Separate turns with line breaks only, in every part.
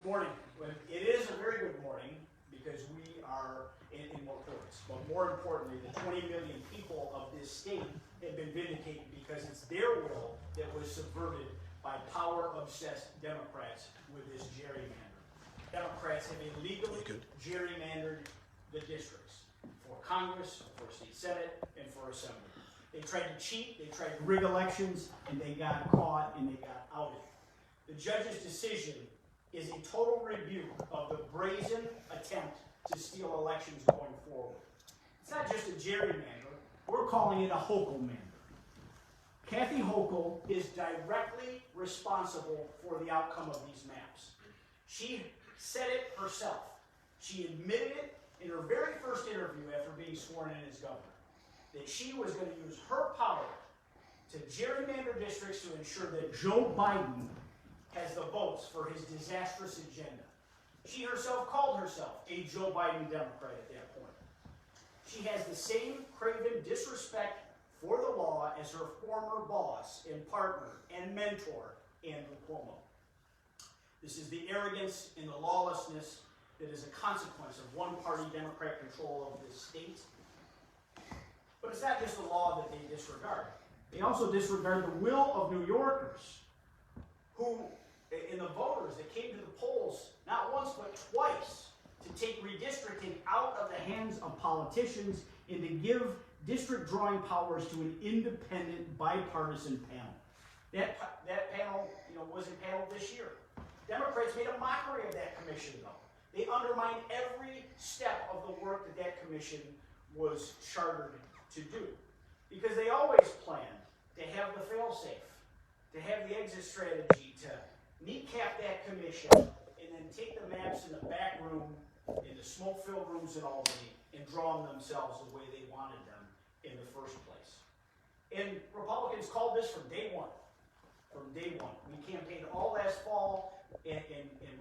Morning. Well, it is a very good morning because we are in more courts. But more importantly, the 20 million people of this state have been vindicated because it's their will that was subverted by power-obsessed Democrats with this gerrymander. Democrats have illegally gerrymandered the districts for Congress, for state senate, and for assembly. They tried to cheat, they tried to rig elections, and they got caught and they got outed. The judge's decision is a total rebuke of the brazen attempt to steal elections going forward. It's not just a gerrymander, we're calling it a Hochulmander. Kathy Hochul is directly responsible for the outcome of these maps. She said it herself. She admitted it in her very first interview after being sworn in as governor, that she was going to use her power to gerrymander districts to ensure that Joe Biden has the votes for his disastrous agenda. She herself called herself a Joe Biden Democrat at that point. She has the same craven disrespect for the law as her former boss and partner and mentor, Andrew Cuomo. This is the arrogance and the lawlessness that is a consequence of one-party Democrat control of this state. But it's not just the law that they disregard. They also disregard the will of New Yorkers who, and the voters that came to the polls not once but twice to take redistricting out of the hands of politicians and to give district drawing powers to an independent bipartisan panel. That panel, wasn't paneled this year. Democrats made a mockery of that commission, though. They undermined every step of the work that commission was chartered to do. Because they always planned to have the fail-safe, to have the exit strategy, to kneecap that commission, and then take the maps in the back room, in the smoke-filled rooms in Albany, and draw them themselves the way they wanted them in the first place. And Republicans called this from day one. From day one. We campaigned all last fall, and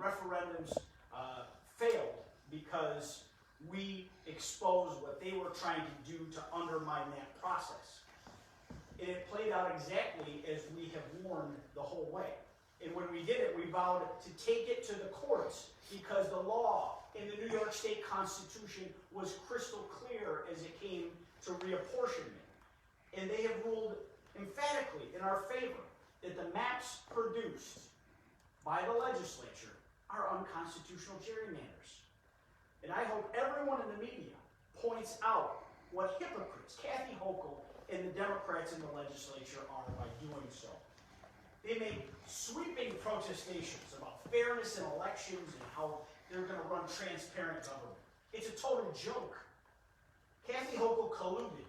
referendums failed because we exposed what they were trying to do to undermine that process. And it played out exactly as we have warned the whole way. And when we did it, we vowed to take it to the courts because the law in the New York State Constitution was crystal clear as it came to reapportionment. And they have ruled emphatically in our favor that the maps produced by the legislature are unconstitutional gerrymanders. And I hope everyone in the media points out what hypocrites Kathy Hochul and the Democrats in the legislature are by doing so. They make sweeping protestations about fairness in elections and how they're going to run transparent government. It's a total joke. Kathy Hochul colluded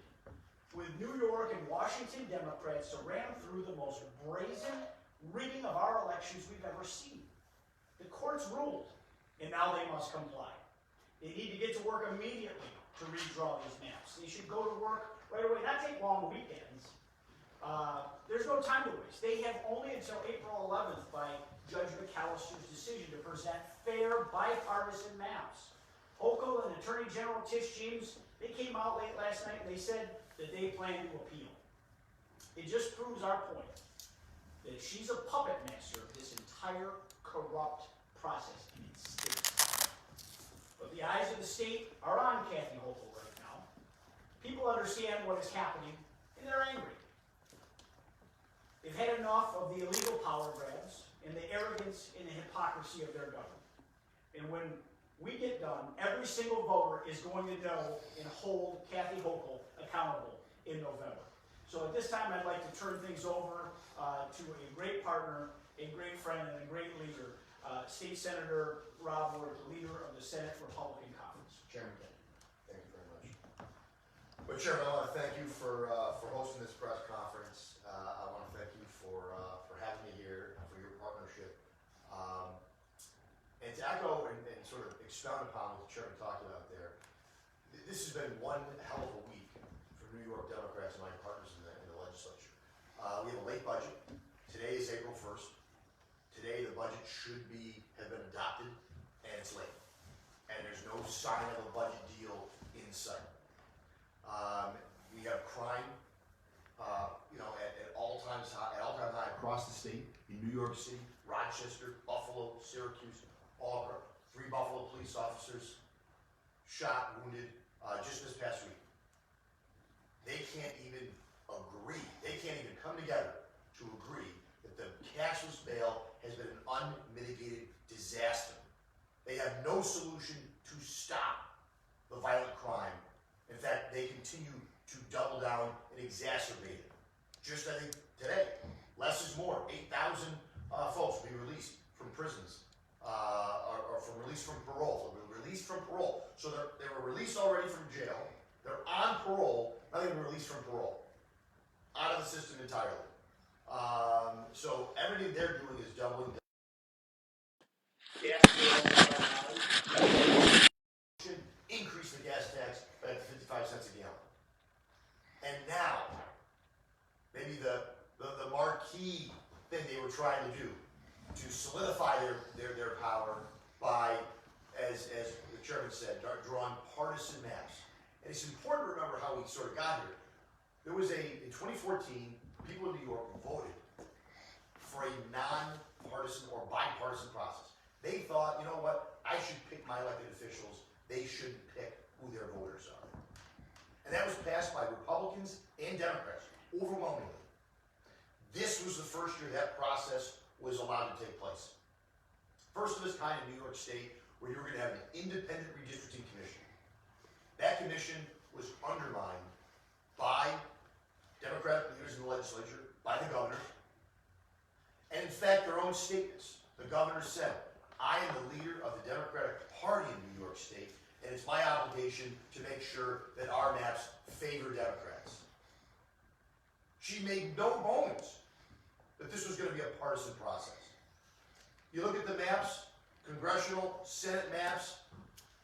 with New York and Washington Democrats to ram through the most brazen rigging of our elections we've ever seen. The courts ruled, and now they must comply. They need to get to work immediately to redraw these maps. They should go to work right away, not take long weekends. There's no time to waste. They have only until April 11th by Judge McAllister's decision to present fair bipartisan maps. Hochul and Attorney General Tish James, they came out late last night and they said that they plan to appeal. It just proves our point, that she's a puppet master of this entire corrupt process in its state. But the eyes of the state are on Kathy Hochul right now. People understand what is happening, and they're angry. They've had enough of the illegal power grabs and the arrogance and the hypocrisy of their government. And when we get done, every single voter is going to know and hold Kathy Hochul accountable in November. So at this time, I'd like to turn things over to a great partner, a great friend, and a great leader, State Senator Rob Ortt, the leader of the Senate Republican Conference.
Chairman, thank you very much. Well, Chairman, I want to thank you for hosting this press conference. I want to thank you for having me here, for your partnership. And to echo and sort of expound upon what the Chairman talked about there, this has been one hell of a week for New York Democrats and my partners in the legislature. We have a late budget. Today is April 1st. Today the budget should have been adopted, and it's late. And there's no sign of a budget deal in sight. We have crime, at all-time high across the state, in New York City, Rochester, Buffalo, Syracuse, all all 3 Buffalo police officers shot, wounded, just this past week. They can't even agree, they can't even come together to agree that the cashless bail has been an unmitigated disaster. They have no solution to stop the violent crime. In fact, they continue to double down and exacerbate it. Just I think today, less is more. 8,000 folks will be released from prisons, or from released from parole. So they're released from parole. So they were released already from jail. They're on parole. Now they've been released from parole, out of the system entirely. So everything they're doing is doubling down. Increase the gas tax by 55 cents a gallon. And now, maybe the marquee thing they were trying to do to solidify their power by, as the chairman said, drawing partisan maps. And it's important to remember how we sort of got here. There was in 2014, people in New York voted for a non-partisan or bipartisan process. They thought, you know what, I should pick my elected officials. They shouldn't pick who their voters are. And that was passed by Republicans and Democrats, overwhelmingly. This was the first year that process was allowed to take place. First of its kind in New York State, where you were going to have an independent redistricting commission. That commission was undermined by Democratic leaders in the legislature, by the governor, and in fact, their own statements. The governor said, I am the leader of the Democratic Party in New York State, and it's my obligation to make sure that our maps favor Democrats. She made no bones that this was going to be a partisan process. You look at the maps, congressional, Senate maps,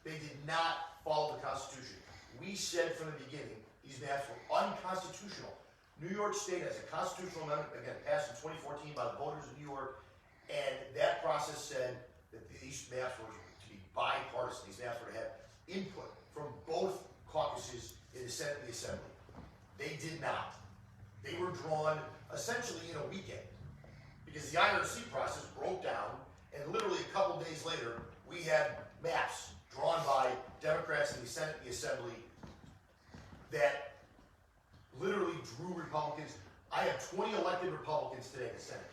they did not follow the Constitution. We said from the beginning, these maps were unconstitutional. New York State has a constitutional amendment, again, passed in 2014 by the voters of New York, and that process said that these maps were to be bipartisan. These maps were to have input from both caucuses in the Senate and the Assembly. They did not. They were drawn essentially in a weekend because the IRC process broke down, and literally a couple days later, we had maps drawn by Democrats in the Senate and the Assembly that literally drew Republicans. I have 20 elected Republicans today in the Senate.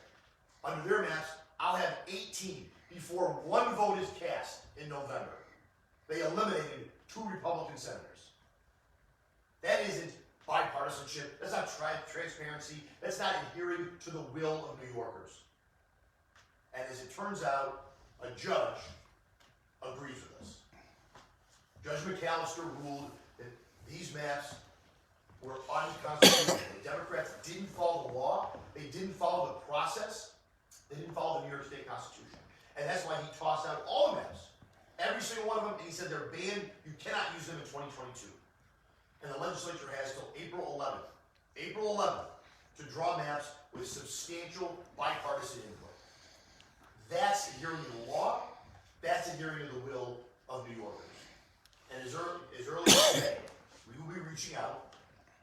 Under their maps, I'll have 18 before one vote is cast in November. They eliminated 2 Republican senators. That isn't bipartisanship. That's not transparency. That's not adhering to the will of New Yorkers. And as it turns out, a judge agrees with us. Judge McAllister ruled that these maps were unconstitutional. The Democrats didn't follow the law. They didn't follow the process. They didn't follow the New York State Constitution. And that's why he tossed out all the maps. Every single one of them, and he said they're banned. You cannot use them in 2022. And the legislature has till April 11th to draw maps with substantial bipartisan input. That's adhering to the law. That's adhering to the will of New Yorkers. And as early as today, we will be reaching out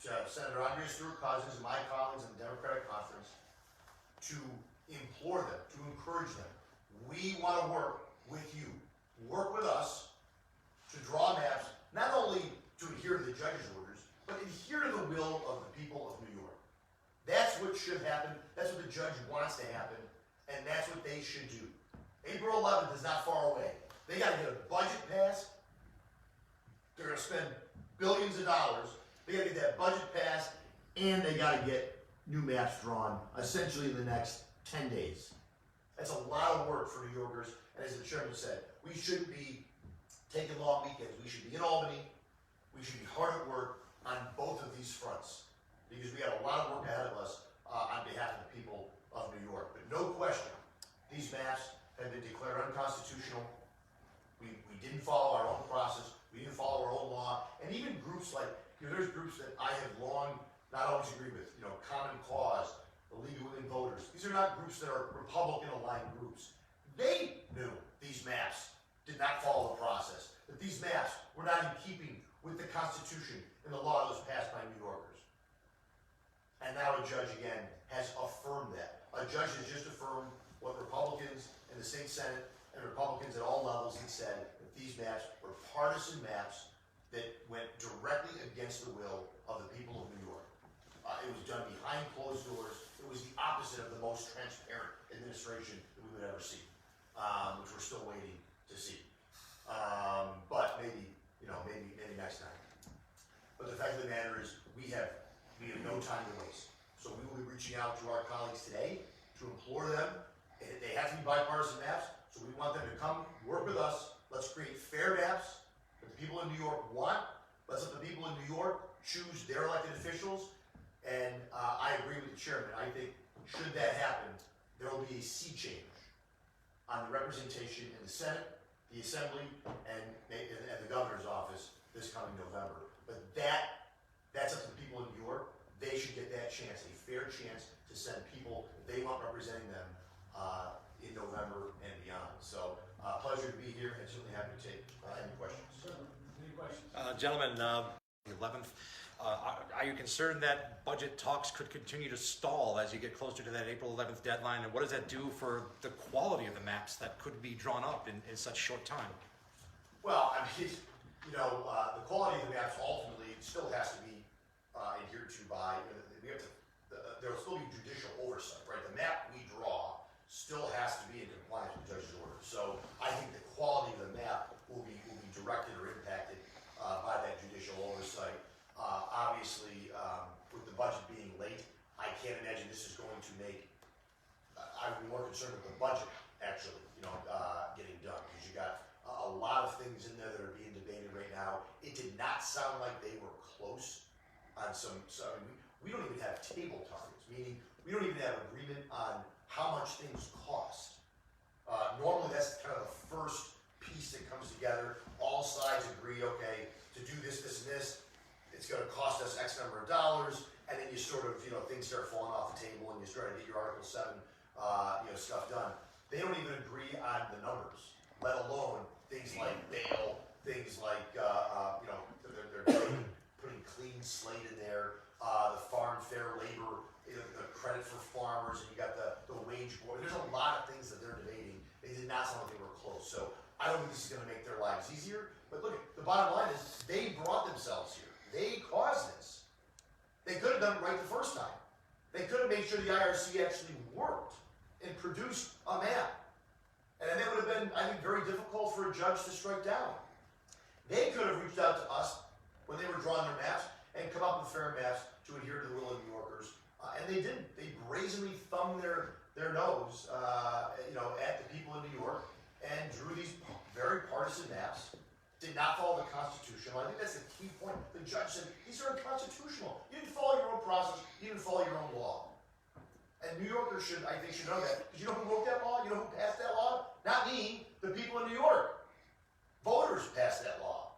to Senator Andrea Stewart-Cousins and my colleagues in the Democratic Conference to implore them, to encourage them. We want to work with you. Work with us to draw maps, not only to adhere to the judge's orders, but adhere to the will of the people of New York. That's what should happen. That's what the judge wants to happen, and that's what they should do. April 11th is not far away. They got to get a budget passed. They're going to spend billions of dollars. They got to get that budget passed, and they got to get new maps drawn, essentially in the next 10 days. That's a lot of work for New Yorkers, and as the chairman said, we shouldn't be taking long weekends. We should be in Albany. We should be hard at work on both of these fronts, because we got a lot of work ahead of us on behalf of the people of New York. But no question, these maps have been declared unconstitutional. We didn't follow our own process. We didn't follow our own law. And even groups like, there's groups that I have long not always agreed with, Common Cause, the League of Women Voters. These are not groups that are Republican-aligned groups. They knew these maps did not follow the process, that these maps were not in keeping with the Constitution and the law that was passed by New Yorkers. And now a judge, again, has affirmed that. A judge has just affirmed what Republicans in the state Senate and Republicans at all levels had said that these maps were partisan maps that went directly against the will of the people of New York. It was done behind closed doors. It was the opposite of the most transparent administration that we would ever see, which we're still waiting to see. But maybe, maybe next time. But the fact of the matter is, we have no time to waste. So we will be reaching out to our colleagues today to implore them. They have to be bipartisan maps, so we want them to come work with us. Let's create fair maps that the people in New York want. Let's let the people in New York choose their elected officials. And I agree with the chairman. I think should that happen, there will be a sea change on the representation in the Senate, the Assembly, and the governor's office this coming November. But that's up to the people in New York. They should get that chance, a fair chance to send people that they want representing them in November and beyond. So pleasure to be here and certainly happy to take any questions.
Any questions?
Gentlemen, the 11th, are you concerned that budget talks could continue to stall as you get closer to that April 11th deadline? And what does that do for the quality of the maps that could be drawn up in such short time?
Well, I mean, the quality of the maps ultimately still has to be adhered to by, there will still be judicial oversight, right? The map we draw still has to be in compliance with the judge's orders. So I think the quality of the map will be directed or impacted by that judicial oversight. Obviously, with the budget being late, I can't imagine this is going to make, I would be more concerned with the budget actually, getting done, because you got a lot of things in there that are being debated right now. It did not sound like they were close on some we don't even have table targets, meaning we don't even have agreement on how much things cost. Normally that's kind of the first piece that comes together. All sides agree, okay, to do this, this, and this, it's going to cost us X number of dollars, and then you sort of, things start falling off the table and you start to get your Article 7, stuff done. They don't even agree on the numbers, let alone things like bail, things like, they're putting clean slate in there, the farm fair labor, the credit for farmers, and you got the wage board. There's a lot of things that they're debating. They did not sound like they were close. So I don't think this is going to make their lives easier. But look, the bottom line is they brought themselves here. They caused this. They could have done it right the first time. They could have made sure the IRC actually worked and produced a map. And that would have been, I think, very difficult for a judge to strike down. They could have reached out to us when they were drawing their maps and come up with fair maps to adhere to the will of New Yorkers. And they didn't. They brazenly thumbed their nose, at the people in New York and drew these very partisan maps. Did not follow the Constitution. I think that's the key point. The judge said, these are unconstitutional. You didn't follow your own process. You didn't follow your own law. And New Yorkers should know that. Because you know who wrote that law? You know who passed that law? Not me, the people in New York. Voters passed that law.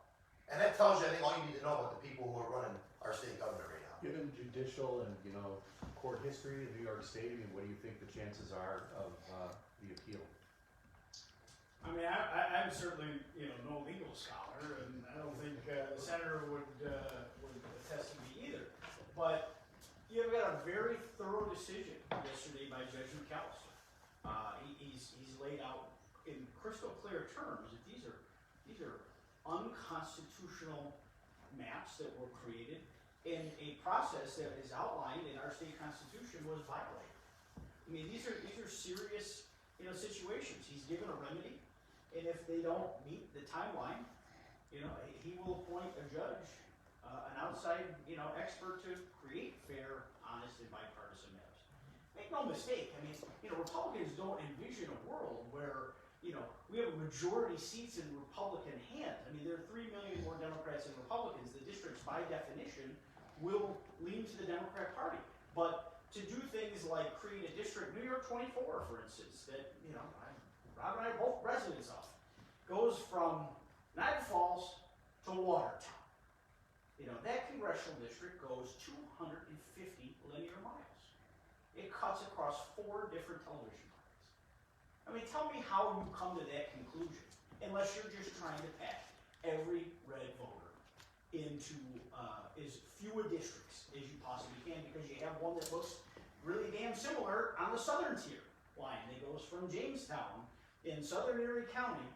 And that tells you, I think, all you need to know about the people who are running our state government right now.
Given judicial and, court history in New York State, what do you think the chances are of the appeal?
I mean, I'm certainly, no legal scholar, and I don't think the senator would attest to me either. But you've got a very thorough decision yesterday by Judge McAllister. He's laid out in crystal clear terms that these are unconstitutional maps that were created in a process that is outlined in our state constitution was violated. I mean, these are serious, situations. He's given a remedy. And if they don't meet the timeline, he will appoint a judge, an outside, expert to create fair, honest, and bipartisan maps. Make no mistake. I mean, Republicans don't envision a world where, we have a majority seats in Republican hands. I mean, there are 3 million more Democrats than Republicans. The districts, by definition, will lean to the Democrat Party. But to do things like create a district, New York 24, for instance, that, Rob and I are both residents of, goes from Niagara Falls to Watertown. That congressional district goes 250 linear miles. It cuts across 4 different television markets. I mean, tell me how you come to that conclusion, unless you're just trying to pack every red voter into as few districts as you possibly can, because you have one that looks really damn similar on the southern tier line that goes from Jamestown in southern Erie County,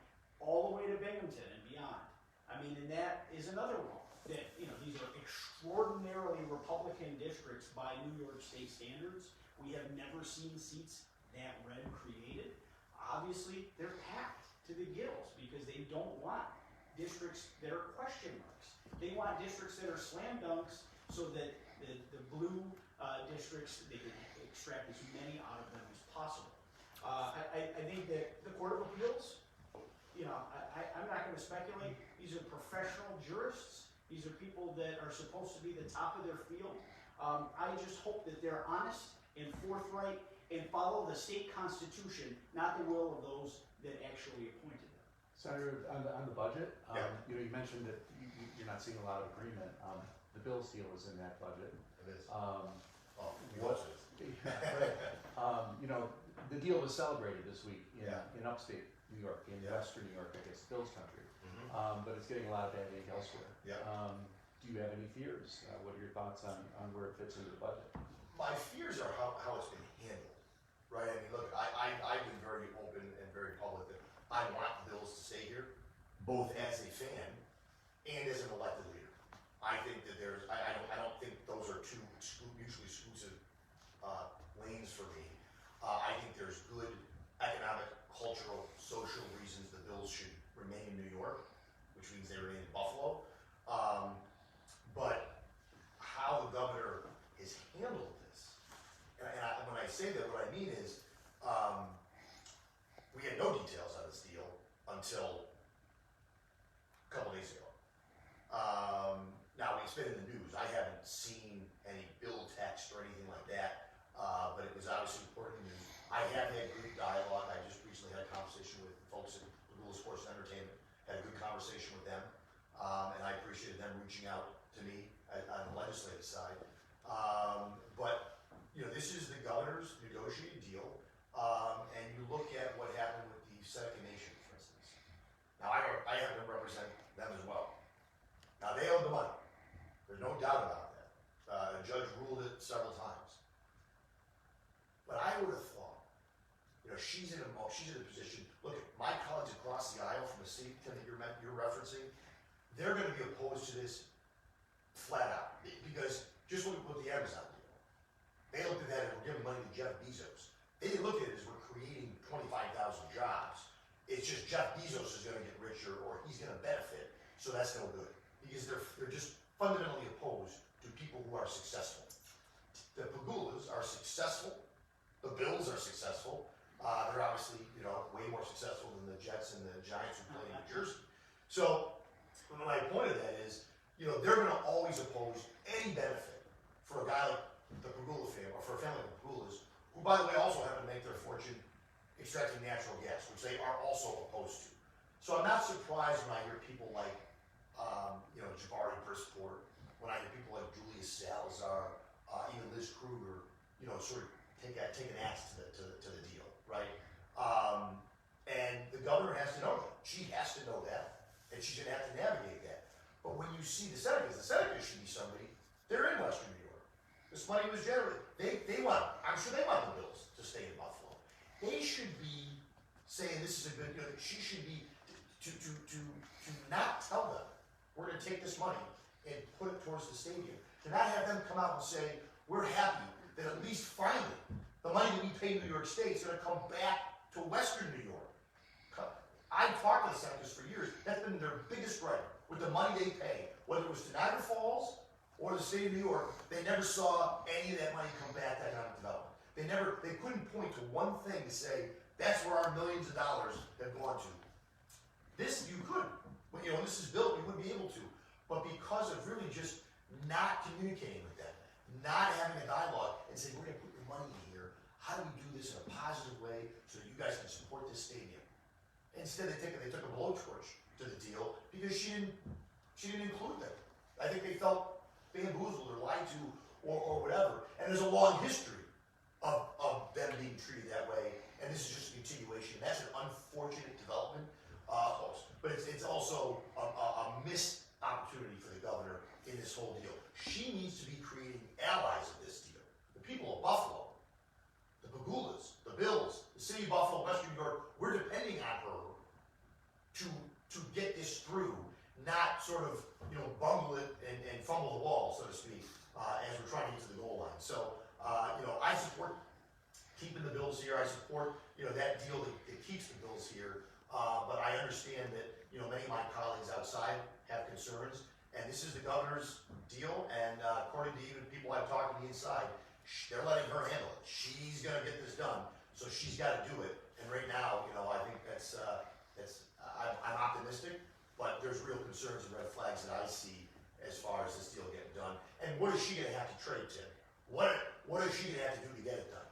all the way to Binghamton and beyond. I mean, and that is another one that, you know, these are extraordinarily Republican districts by New York State standards. We have never seen seats that red created. Obviously, they're packed to the gills because they don't want districts that are question marks. They want districts that are slam dunks so that the blue districts, they can extract as many out of them as possible. I think that the Court of Appeals, you know, I'm not going to speculate. These are professional jurists. These are people that are supposed to be the top of their field. I just hope that they're honest and forthright and follow the state constitution, not the will of those that actually appointed them.
Senator, on the budget,
Yeah.
you know, you mentioned that you're not seeing a lot of agreement. The Bills deal is in that budget.
It is.
Um,
What?
right. You know, the deal was celebrated this week
Yeah.
in upstate New York, in
Yeah.
western New York, I guess, Bills country.
Mhm.
But it's getting a lot of bad ink elsewhere.
Yeah.
Do you have any fears? What are your thoughts on where it fits into the budget?
My fears are how it's been handled, right? I mean, look, I've been very open and very public that I want the Bills to stay here, both as a fan and as an elected leader. I think that I don't think those are two mutually exclusive lanes for me. I think there's good economic, cultural, social reasons the Bills should remain in New York, which means they remain in Buffalo. But how the governor has handled this, and when I say that, what I mean is, we had no details on this deal until a couple days ago. Now, it's been in the news. I haven't seen any bill text or anything like that, but it was obviously important news. I have had good dialogue. I just recently had a conversation with folks at Google Sports and Entertainment, had a good conversation with them, and I appreciated them reaching out to me on the legislative side. But, you know, this is the governor's negotiated deal, and you look at what happened with the Seneca Nation, for instance. Now, I happen to represent them as well. Now, they owed the money. There's no doubt about that. The judge ruled it several times. But I would have thought, you know, she's in a position. Look, my colleagues across the aisle from the state that you're referencing, they're going to be opposed to this flat out, because just look at the Amazon deal. They looked at that as we're giving money to Jeff Bezos. They didn't look at it as we're creating 25,000 jobs. It's just Jeff Bezos is going to get richer, or he's going to benefit, so that's no good. Because they're just fundamentally opposed to people who are successful. The Pagulas are successful. The Bills are successful. They're obviously, you know, way more successful than the Jets and the Giants who play in New Jersey. So, my point of that is, you know, they're going to always oppose any benefit for a guy like the Pagula family, or for a family like the Pagulas, who, by the way, also happen to make their fortune extracting natural gas, which they are also opposed to. So I'm not surprised when I hear people like, you know, Jabari Brisport, when I hear people like Julius Salazar, even Liz Kruger, you know, sort of take an axe to the deal, right? And the governor has to know that. She has to know that, and she's going to have to navigate that. But when you see the Senecas should be somebody, they're in Western New York. This money was generated. I'm sure they want the Bills to stay in Buffalo. They should be saying this is a good, you know, she should be, to not tell them, we're going to take this money and put it towards the stadium. To not have them come out and say, we're happy that at least finally the money that we pay New York State is going to come back to Western New York. I've talked to the Senators for years. That's been their biggest gripe with the money they pay, whether it was to Niagara Falls or the state of New York. They never saw any of that money come back to economic development. They couldn't point to one thing to say that's where our millions of dollars have gone to. This you could, when you know this is built, you wouldn't be able to, but because of really just not communicating with them, not having a dialogue, and saying we're going to put your money in here. How do we do this in a positive way so that you guys can support this stadium? Instead, they took a blowtorch to the deal because she didn't include them. I think they felt bamboozled or lied to or whatever. And there's a long history of them being treated that way. And this is just a continuation. That's an unfortunate development, but it's also a missed opportunity for the governor in this whole deal. She needs to be creating allies of this deal. The people of Buffalo, the Pagulas, the Bills, the city of Buffalo, Western New York, we're depending to get this through, not sort of, bungle it and fumble the ball, so to speak, as we're trying to get to the goal line. So, I support keeping the bills here. I support, that deal that keeps the bills here. But I understand that, many of my colleagues outside have concerns, and this is the governor's deal, and according to even people I've talked to the inside, they're letting her handle it. She's gonna get this done, so she's gotta do it. And right now, I think I'm optimistic, but there's real concerns and red flags that I see as far as this deal getting done. And what is she gonna have to trade, Tim? What is she gonna have to do to get it done?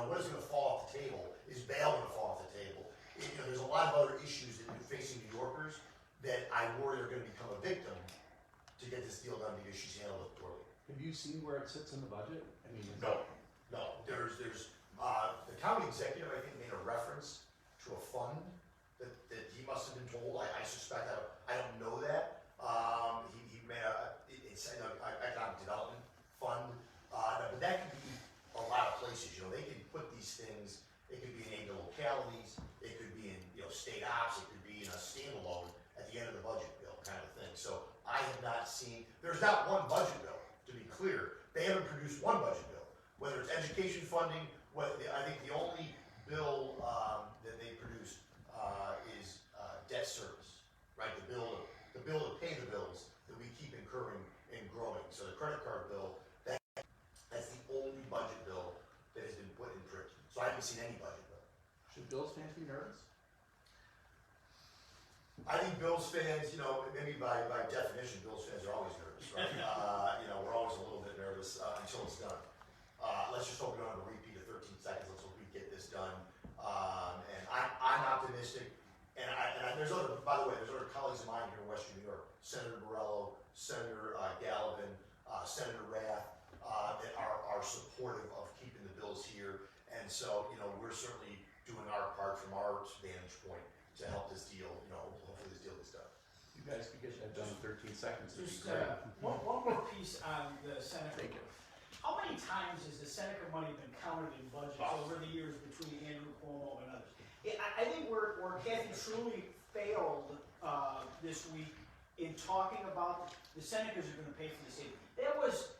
What is gonna fall off the table? Is bail gonna fall off the table? There's a lot of other issues that are facing New Yorkers that I worry are gonna become a victim to get this deal done because she's handled it poorly.
Have you seen where it sits in the budget? I mean,
No. There's the county executive, I think, made a reference to a fund that he must have been told. I suspect, I don't know that. He made it's an economic development fund, but that could be a lot of places. They can put these things. It could be in aid to localities. It could be in state ops. It could be in a standalone at the end of the budget bill kind of thing. So I have not seen. There's not one budget bill, to be clear. They haven't produced one budget bill. Whether it's education funding, I think the only bill that they produced is debt service, right? The bill to pay the bills that we keep incurring and growing. So the credit card bill, that's the only budget bill that has been put in print. So I haven't seen any budget bill.
should Bills fans be nervous?
I think Bills fans, maybe by definition, Bills fans are always nervous, right? We're always a little bit nervous until it's done. Let's just hope we don't have a repeat of 13 seconds. Let's hope we get this done. And I'm optimistic. And there's other, by the way, there's other colleagues of mine here in Western New York, Senator Borrello, Senator Gallivan, Senator Rath, that are supportive of keeping the bills here. And so, we're certainly doing our part from our vantage point to help this deal, hopefully this deal gets done.
You guys could get that done in 13 seconds. It'd be
Just
great.
one more piece on the Seneca. How many times has the Seneca money been counted in budgets over the years between Andrew Cuomo and others? I think where Kathy truly failed this week in talking about the Senecas are going to pay for the state. There was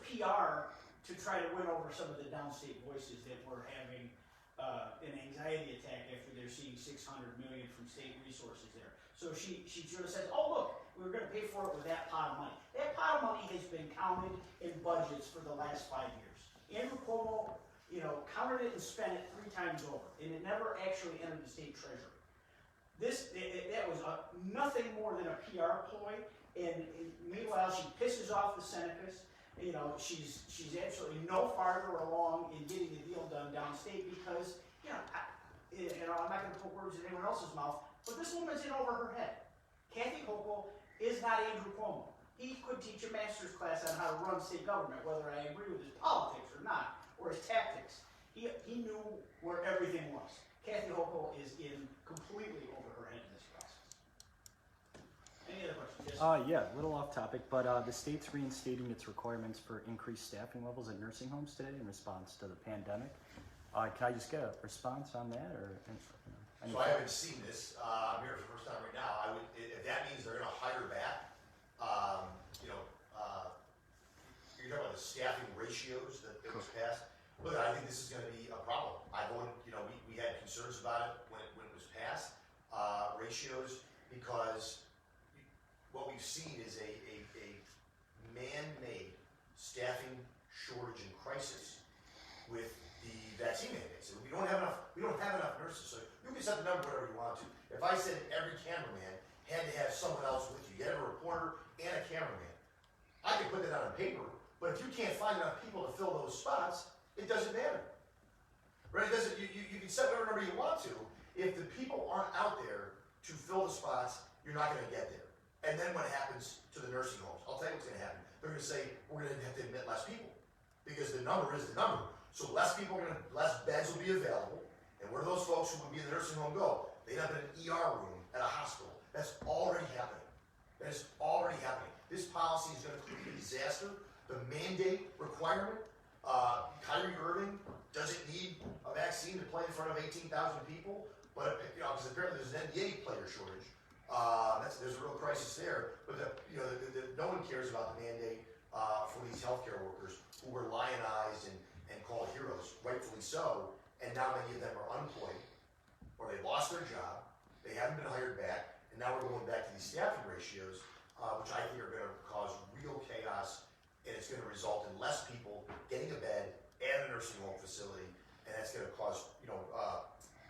PR to try to win over some of the downstate voices that were having an anxiety attack after they're seeing $600 million from state resources there. So she sort of says, "Oh look, we're going to pay for it with that pot of money." That pot of money has been counted in budgets for the last 5 years. Andrew Cuomo, counted it and spent it 3 times over, and it never actually entered the state treasury. That was nothing more than a PR ploy, and meanwhile she pisses off the Senecas. She's absolutely no farther along in getting the deal done downstate because, I'm not going to put words in anyone else's mouth, but this woman's in over her head. Kathy Hochul is not Andrew Cuomo. He could teach a master's class on how to run state government, whether I agree with his politics or not, or his tactics. He knew where everything was. Kathy Hochul is in completely over her head in this process. Any other questions? Yes?
Yeah, a little off topic, but the state's reinstating its requirements for increased staffing levels at nursing homes today in response to the pandemic. Can I just get a response on that, or?
So I haven't seen this. I'm here for the first time right now. If that means they're going to hire back, you're talking about the staffing ratios that was passed. Look, I think this is going to be a problem. I voted. We had concerns about it when it was passed. Ratios, because what we've seen is a man-made staffing shortage and crisis with the vaccine mandates. We don't have enough nurses. So you can set the number whatever you want to. If I said every cameraman had to have someone else with you, you had a reporter and a cameraman, I could put that on paper. But if you can't find enough people to fill those spots, it doesn't matter. Right? It doesn't. You can set whatever number you want to. If the people aren't out there to fill the spots, you're not going to get there. And then what happens to the nursing homes? I'll tell you what's going to happen. They're going to say we're going to have to admit less people because the number is the number. So less beds will be available. And where do those folks who would be in the nursing home go? They'd have an ER room at a hospital. That's already happening. That is already happening. This policy is going to create a disaster. The mandate requirement, Kyrie Irving doesn't need a vaccine to play in front of 18,000 people. but, because apparently there's an NBA player shortage. There's a real crisis there, but no one cares about the mandate for these healthcare workers who were lionized and called heroes, rightfully so, and now many of them are unemployed, or they lost their job, they haven't been hired back, and now we're going back to these staffing ratios, which I think are going to cause real chaos, and it's going to result in less people getting a bed at a nursing home facility, and that's going to cause,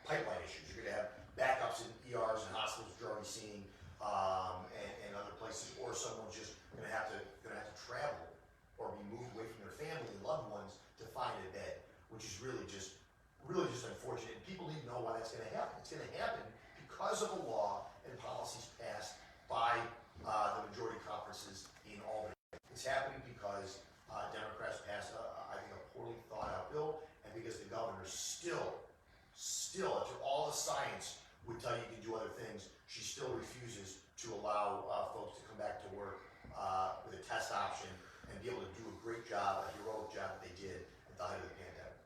pipeline issues. You're going to have backups in ERs and hospitals you're already seeing, and other places, or someone's just going to have to travel or be moved away from their family and loved ones to find a bed, which is really just unfortunate. And people need to know why that's going to happen. It's going to happen because of a law and policies passed by the majority conferences in Albany. It's happening because Democrats passed, I think, a poorly thought out bill, and because the governor still, after all the science would tell you you can do other things, she still refuses to allow folks to come back to work with a test option and be able to do a great job, a heroic job that they did at the height of the pandemic.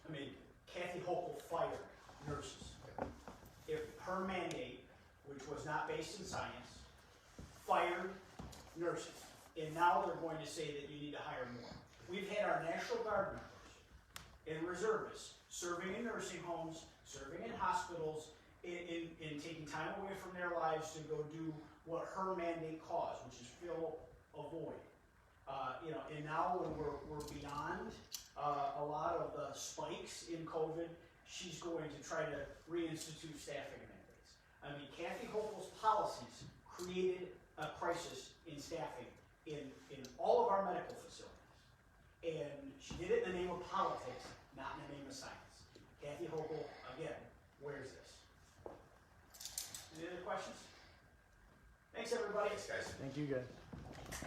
I mean, Kathy Hochul fired nurses. If her mandate, which was not based in science, fired nurses, and now they're going to say that you need to hire more. We've had our National Guard members and reservists serving in nursing homes, serving in hospitals, in taking time away from their lives to go do what her mandate caused, which is fill a void. And now when we're beyond a lot of the spikes in COVID, she's going to try to reinstitute staffing mandates. I mean, Kathy Hochul's policies created a crisis in staffing in all of our medical facilities. And she did it in the name of politics, not in the name of science. Kathy Hochul, again, where's this? Any other questions? Thanks, everybody.
Thanks, guys.
Thank you, guys.